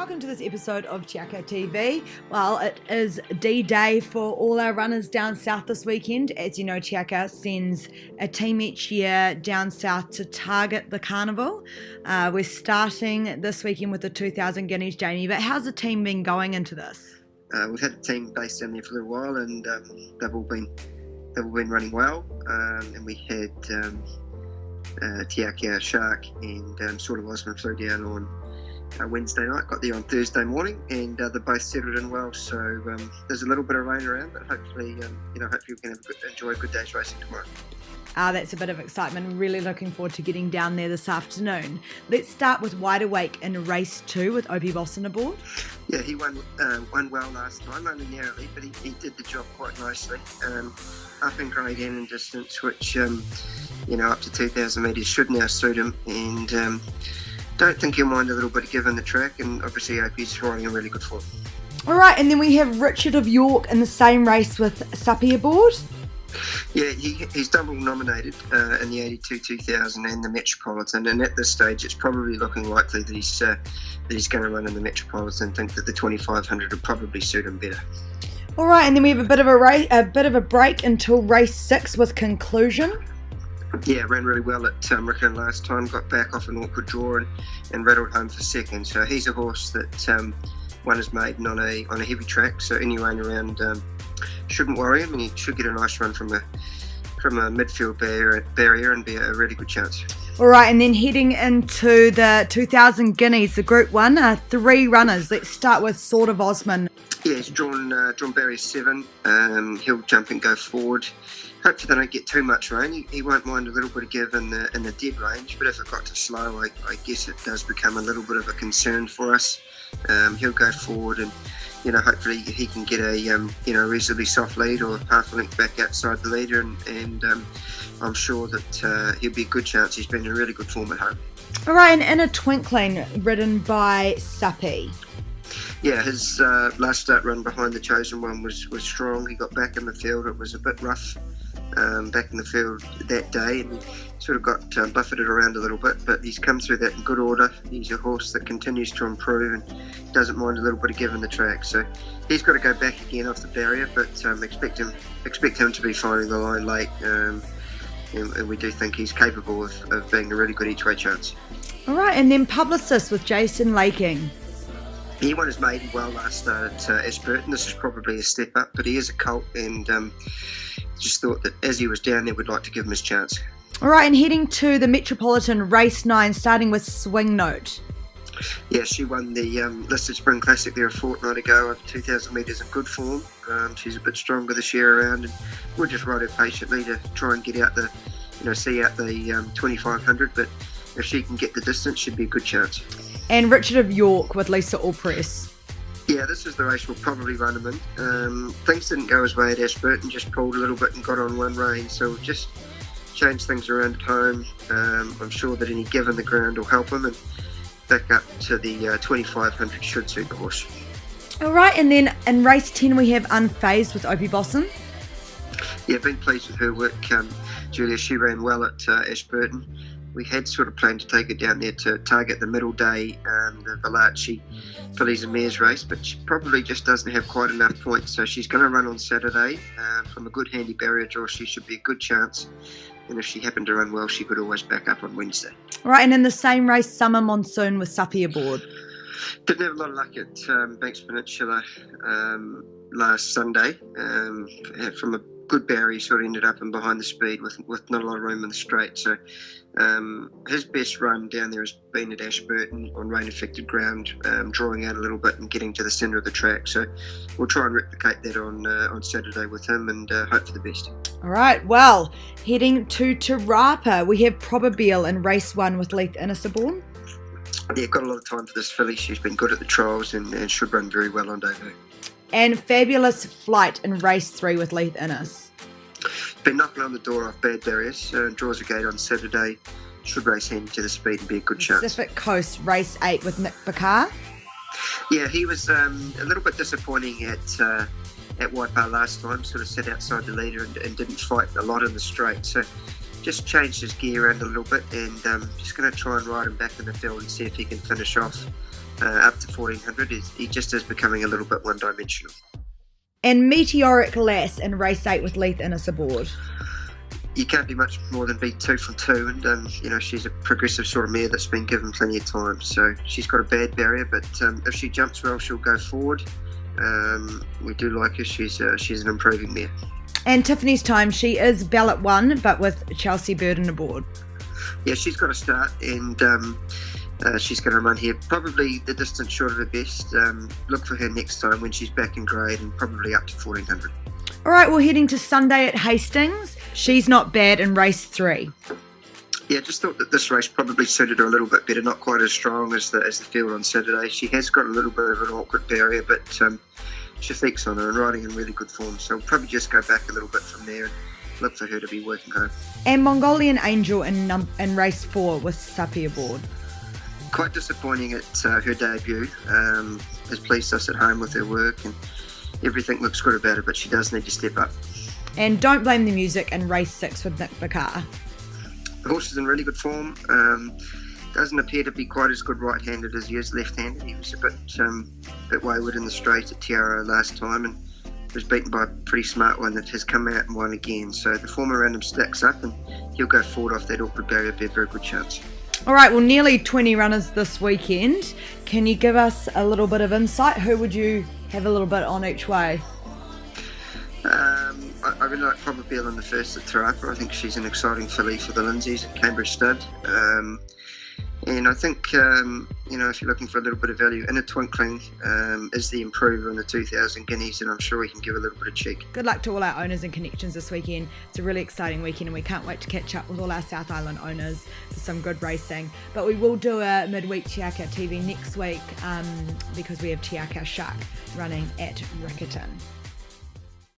Welcome to this episode of Te Akau TV. Well, it is D-Day for all our runners down south this weekend. As you know, Te Akau sends a team each year down south to target the carnival. We're starting this weekend with the 2,000 Guineas, Jamie, but how's the team been going into this? We've had a team based down there for a little while, and they've all been running well. And we had Te Akau, Shark, and sort of Osman flew down on Wednesday night. Got there on Thursday morning, and they both settled in well. So there's a little bit of rain around, but hopefully, hopefully we can enjoy a good day's racing tomorrow. That's a bit of excitement. Really looking forward to getting down there this afternoon. Let's start with Wide Awake in race 2 with Opie Boston aboard. Yeah, he won well last time, only narrowly, but he did the job quite nicely. Up in grade and in distance, which up to 2,000 metres should now suit him, and don't think he'll mind a little bit given the track, and obviously Opie's riding a really good form. All right, and then we have Richard of York in the same race with Sappi aboard. Yeah, he's double nominated in the 82 2000 and the Metropolitan, and at this stage it's probably looking likely that he's going to run in the Metropolitan. I think that the 2500 will probably suit him better. All right, and then we have a bit of a break until race 6 with Conclusion. Yeah, ran really well at Rickham last time, got back off an awkward draw and rattled home for second. So he's a horse that won his maiden on a heavy track, so any rain around shouldn't worry him, and he should get a nice run from a midfield barrier and be a really good chance. All right, and then heading into the 2,000 Guineas, the Group 1, 3 runners. Let's start with Sword of Osman. Yeah, he's drawn barrier 7. He'll jump and go forward. Hopefully they don't get too much rain. He won't mind a little bit of give in the dead range, but if it got too slow, I guess it does become a little bit of a concern for us. He'll go forward, and hopefully he can get a reasonably soft lead or half a length back outside the leader, and I'm sure that he'll be a good chance. He's been in really good form at home. All right, and In a Twinkling, ridden by Sappi. Yeah, his last start run behind the Chosen One was strong. He got back in the field. It was a bit rough back in the field that day, and he sort of got buffeted around a little bit, but he's come through that in good order. He's a horse that continues to improve and doesn't mind a little bit of give in the track. So he's got to go back again off the barrier, but expect him to be finding the line late, and we do think he's capable of being a really good each way chance. All right, and then Publicist with Jason Laking. He won his maiden well last start at Ashburton. This is probably a step up, but he is a colt, and just thought that as he was down there, we'd like to give him his chance. All right, and heading to the Metropolitan race 9, starting with Swing Note. Yeah, she won the listed Spring Classic there a fortnight ago over 2,000 metres in good form. She's a bit stronger this year around, and we'll just ride her patiently to try and get out see out the 2,500. But if she can get the distance, she'd be a good chance. And Richard of York with Lisa Allpress. Yeah, this is the race we'll probably run him in. Things didn't go his way at Ashburton, just pulled a little bit and got on one rein, so we'll just change things around at home. I'm sure that any give in the ground will help him, and back up to the 2,500 should suit the horse. All right, and then in race 10 we have Unfazed with Opie Boston. Yeah, been pleased with her work, Julia. She ran well at Ashburton. We had sort of planned to take her down there to target the middle day, the Valachi fillies and mares race, but she probably just doesn't have quite enough points, so she's going to run on Saturday. From a good handy barrier draw, she should be a good chance, and if she happened to run well, she could always back up on Wednesday. All right, and in the same race, Summer Monsoon with Sappi aboard. Didn't have a lot of luck at Banks Peninsula last Sunday. From a good barrier, he sort of ended up in behind the speed with not a lot of room in the straight. So his best run down there has been at Ashburton on rain-affected ground, drawing out a little bit and getting to the centre of the track. So we'll try and replicate that on Saturday with him, and hope for the best. All right, well, heading to Te Rapa, we have Probabeel in race 1 with Leith Innes aboard. Yeah, got a lot of time for this filly. She's been good at the trials and should run very well on debut. And Fabulous Flight in race 3 with Leith Innes. Been knocking on the door off bad barriers. Draws a gate on Saturday. Should race handy to the speed and be a good chance. Pacific Coast race 8 with Nick Bakar. Yeah, he was a little bit disappointing at Waipa last time. Sort of sat outside the leader and didn't fight a lot in the straight. So just changed his gear around a little bit, and just going to try and ride him back in the field and see if he can finish off up to 1400. He just is becoming a little bit one-dimensional. And Meteoric Lass in race 8 with Leith Innes aboard. You can't be much more than be 2 from 2, and she's a progressive sort of mare that's been given plenty of time, so she's got a bad barrier, but if she jumps well, she'll go forward. We do like her. She's an improving mare. And Tiffany's Time, she is ballot 1, but with Chelsea Burden aboard. Yeah, she's got a start, and she's going to run here probably the distance short of her best. Look for her next time when she's back in grade, and probably up to 1400. All right, we're heading to Sunday at Hastings. She's not bad in race 3. Yeah, just thought that this race probably suited her a little bit better, not quite as strong as the field on Saturday. She has got a little bit of an awkward barrier, but Shafiq's on her and riding in really good form, so we'll probably just go back a little bit from there and look for her to be working home. And Mongolian Angel in race 4 with Sapi aboard. Quite disappointing at her debut. Has pleased us at home with her work, and everything looks good about her, but she does need to step up. And Don't Blame the Music in race 6 with Nick Bakar. The horse is in really good form. Doesn't appear to be quite as good right-handed as he is left-handed. He was a bit wayward in the straight at Tiara last time, and was beaten by a pretty smart one that has come out and won again. So the form around him stacks up, and he'll go forward off that awkward barrier. Be a very good chance. All right, well, nearly 20 runners this weekend. Can you give us a little bit of insight? Who would you have a little bit on each way? I really like Probabeel in the first at Te Rapa. I think she's an exciting filly for the Lindsays at Cambridge Stud. And I think, if you're looking for a little bit of value, In a Twinkling is the improver in the 2000 Guineas, and I'm sure we can give a little bit of cheek. Good luck to all our owners and connections this weekend. It's a really exciting weekend, and we can't wait to catch up with all our South Island owners for some good racing. But we will do a midweek Te Akau TV next week because we have Te Akau Shark running at Riccarton.